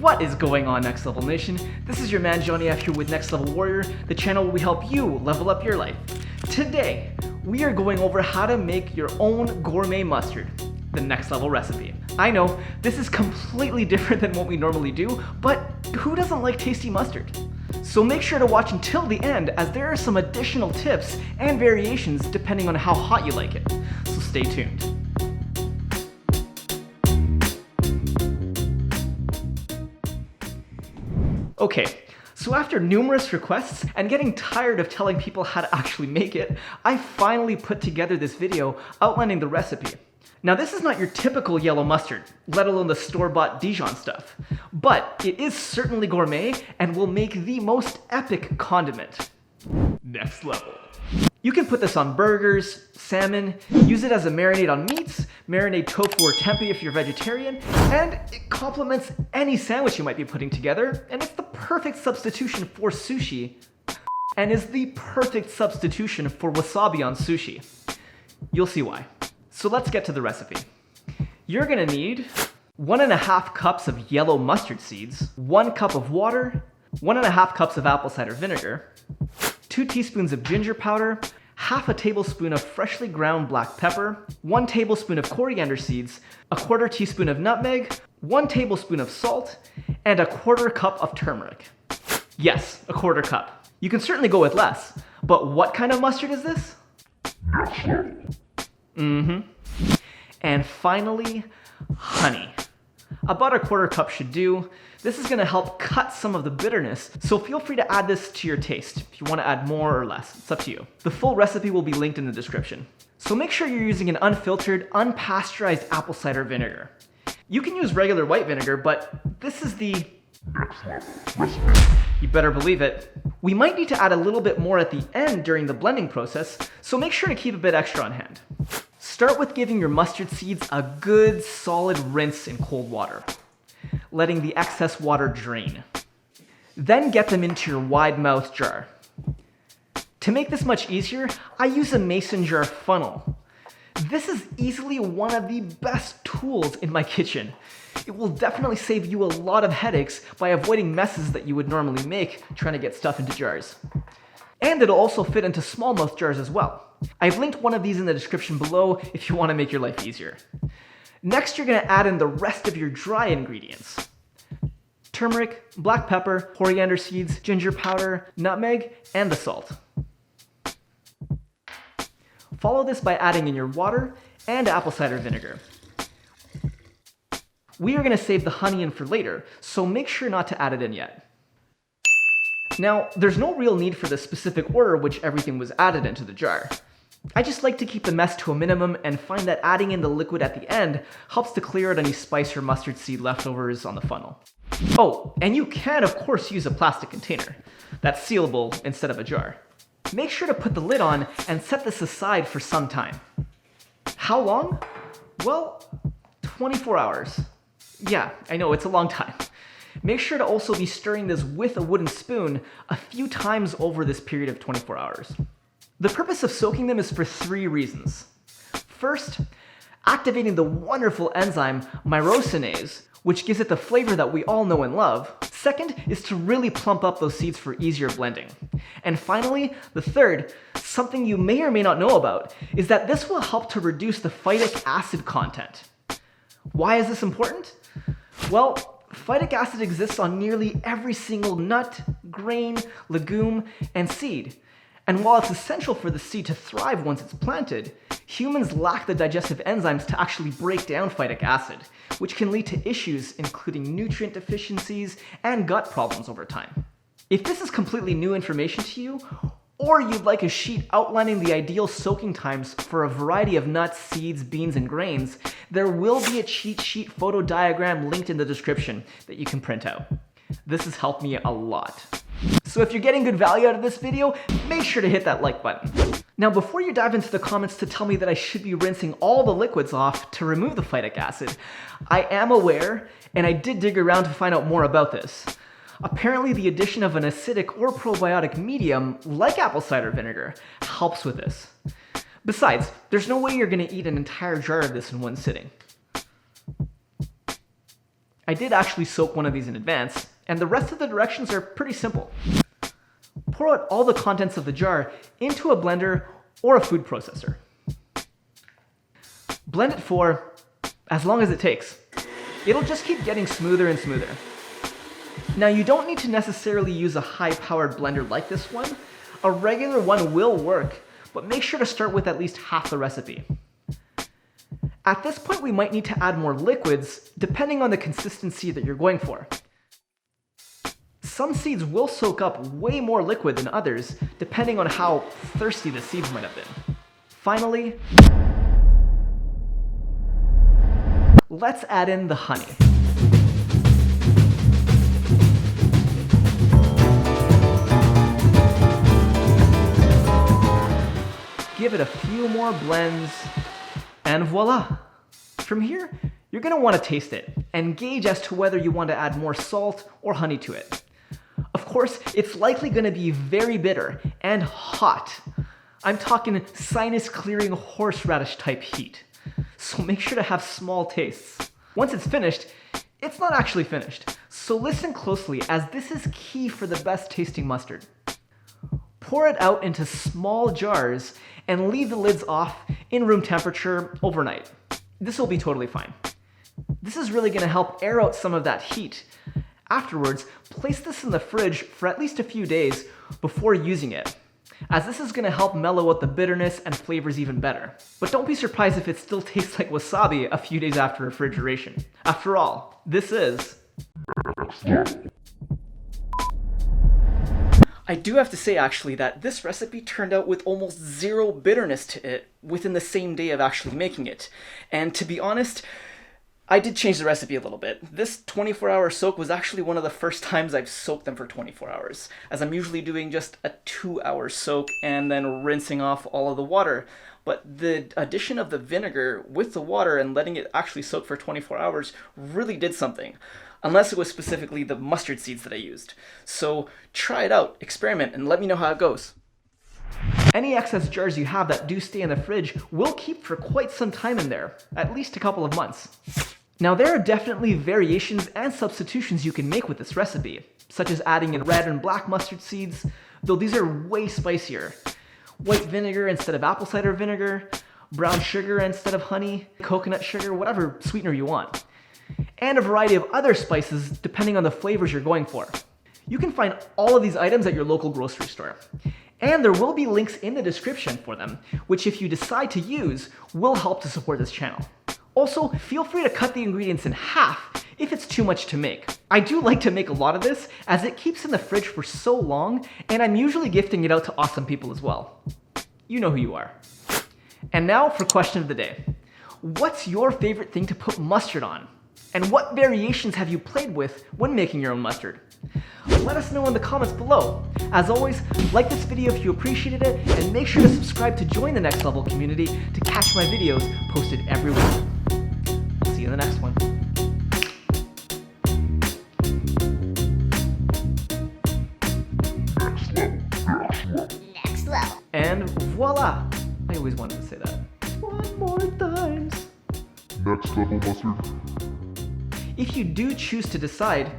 What is going on, Next Level Nation? This is your man Johnny F here with Next Level Warrior, the channel where we help you level up your life. Today, we are going over how to make your own gourmet mustard, the next level recipe. I know, this is completely different than what we normally do, but who doesn't like tasty mustard? So make sure to watch until the end, as there are some additional tips and variations depending on how hot you like it. So stay tuned. Okay, so after numerous requests and getting tired of telling people how to actually make it, I finally put together this video outlining the recipe. Now this is not your typical yellow mustard, let alone the store-bought Dijon stuff, but it is certainly gourmet and will make the most epic condiment. Next level. You can put this on burgers, salmon, use it as a marinade on meats, marinate tofu or tempeh if you're vegetarian, and it complements any sandwich you might be putting together, and it's the perfect substitution for sushi, and is the perfect substitution for wasabi on sushi. You'll see why. So let's get to the recipe. You're gonna need 1.5 cups of yellow mustard seeds, 1 cup of water, 1.5 cups of apple cider vinegar, 2 teaspoons of ginger powder, half a tablespoon of freshly ground black pepper, 1 tablespoon of coriander seeds, 1/4 teaspoon of nutmeg, 1 tablespoon of salt, and 1/4 cup of turmeric. Yes, 1/4 cup. You can certainly go with less, but what kind of mustard is this? And finally, honey. About 1/4 cup should do. This is gonna help cut some of the bitterness, so feel free to add this to your taste if you wanna add more or less, it's up to you. The full recipe will be linked in the description. So make sure you're using an unfiltered, unpasteurized apple cider vinegar. You can use regular white vinegar, but this is the You better believe it. We might need to add a little bit more at the end during the blending process, so make sure to keep a bit extra on hand. Start with giving your mustard seeds a good solid rinse in cold water, letting the excess water drain. Then get them into your wide-mouthed jar. To make this much easier, I use a mason jar funnel. This is easily one of the best tools in my kitchen. It will definitely save you a lot of headaches by avoiding messes that you would normally make trying to get stuff into jars. And it'll also fit into small mouth jars as well. I've linked one of these in the description below if you want to make your life easier. Next, you're going to add in the rest of your dry ingredients. Turmeric, black pepper, coriander seeds, ginger powder, nutmeg, and the salt. Follow this by adding in your water and apple cider vinegar. We are going to save the honey in for later, so make sure not to add it in yet. Now, there's no real need for the specific order which everything was added into the jar. I just like to keep the mess to a minimum and find that adding in the liquid at the end helps to clear out any spice or mustard seed leftovers on the funnel. Oh, and you can of course use a plastic container that's sealable instead of a jar. Make sure to put the lid on and set this aside for some time. How long? Well, 24 hours. Yeah, I know, it's a long time. Make sure to also be stirring this with a wooden spoon a few times over this period of 24 hours. The purpose of soaking them is for 3 reasons. First, activating the wonderful enzyme MYROSINASE, which gives it the flavor that we all know and love. Second is to really plump up those seeds for easier blending. And finally, the third, something you may or may not know about, is that this will help to reduce the phytic acid content. Why is this important? Well, phytic acid exists on nearly every single nut, grain, legume, and seed. And while it's essential for the seed to thrive once it's planted, humans lack the digestive enzymes to actually break down phytic acid, which can lead to issues including nutrient deficiencies and gut problems over time. If this is completely new information to you, or you'd like a sheet outlining the ideal soaking times for a variety of nuts, seeds, beans, and grains, there will be a cheat sheet photo diagram linked in the description that you can print out. This has helped me a lot. So if you're getting good value out of this video, make sure to hit that like button. Now before you dive into the comments to tell me that I should be rinsing all the liquids off to remove the phytic acid, I am aware, and I did dig around to find out more about this. Apparently the addition of an acidic or probiotic medium, like apple cider vinegar, helps with this. Besides, there's no way you're going to eat an entire jar of this in one sitting. I did actually soak one of these in advance, and the rest of the directions are pretty simple. Pour out all the contents of the jar into a blender or a food processor. Blend it for as long as it takes. It'll just keep getting smoother and smoother. Now, you don't need to necessarily use a high-powered blender like this one. A regular one will work, but make sure to start with at least half the recipe. At this point, we might need to add more liquids depending on the consistency that you're going for. Some seeds will soak up way more liquid than others, depending on how thirsty the seeds might have been. Finally, let's add in the honey. Give it a few more blends, and voila! From here, you're going to want to taste it and gauge as to whether you want to add more salt or honey to it. Of course, it's likely going to be very bitter and hot. I'm talking sinus-clearing horseradish type heat. So make sure to have small tastes. Once it's finished, it's not actually finished. So listen closely, as this is key for the best tasting mustard. Pour it out into small jars and leave the lids off in room temperature overnight. This will be totally fine. This is really going to help air out some of that heat. Afterwards, place this in the fridge for at least a few days before using it, as this is going to help mellow out the bitterness and flavors even better. But don't be surprised if it still tastes like wasabi a few days after refrigeration. After all, this is... I do have to say actually that this recipe turned out with almost zero bitterness to it within the same day of actually making it. And to be honest, I did change the recipe a little bit. This 24-hour soak was actually one of the first times I've soaked them for 24 hours, as I'm usually doing just a 2-hour soak and then rinsing off all of the water. But the addition of the vinegar with the water and letting it actually soak for 24 hours really did something. Unless it was specifically the mustard seeds that I used. So try it out, experiment, and let me know how it goes. Any excess jars you have that do stay in the fridge will keep for quite some time in there, at least a couple of months. Now, there are definitely variations and substitutions you can make with this recipe, such as adding in red and black mustard seeds, though these are way spicier. White vinegar instead of apple cider vinegar, brown sugar instead of honey, coconut sugar, whatever sweetener you want. And a variety of other spices depending on the flavors you're going for. You can find all of these items at your local grocery store. And there will be links in the description for them, which if you decide to use, will help to support this channel. Also, feel free to cut the ingredients in half if it's too much to make. I do like to make a lot of this, as it keeps in the fridge for so long, and I'm usually gifting it out to awesome people as well. You know who you are. And now for question of the day. What's your favorite thing to put mustard on? And what variations have you played with when making your own mustard? Let us know in the comments below. As always, like this video if you appreciated it, and make sure to subscribe to join the Next Level community to catch my videos posted every week. See you in the next one. Next level. And voila! I always wanted to say that. One more times. Next level mustard. If you do choose to decide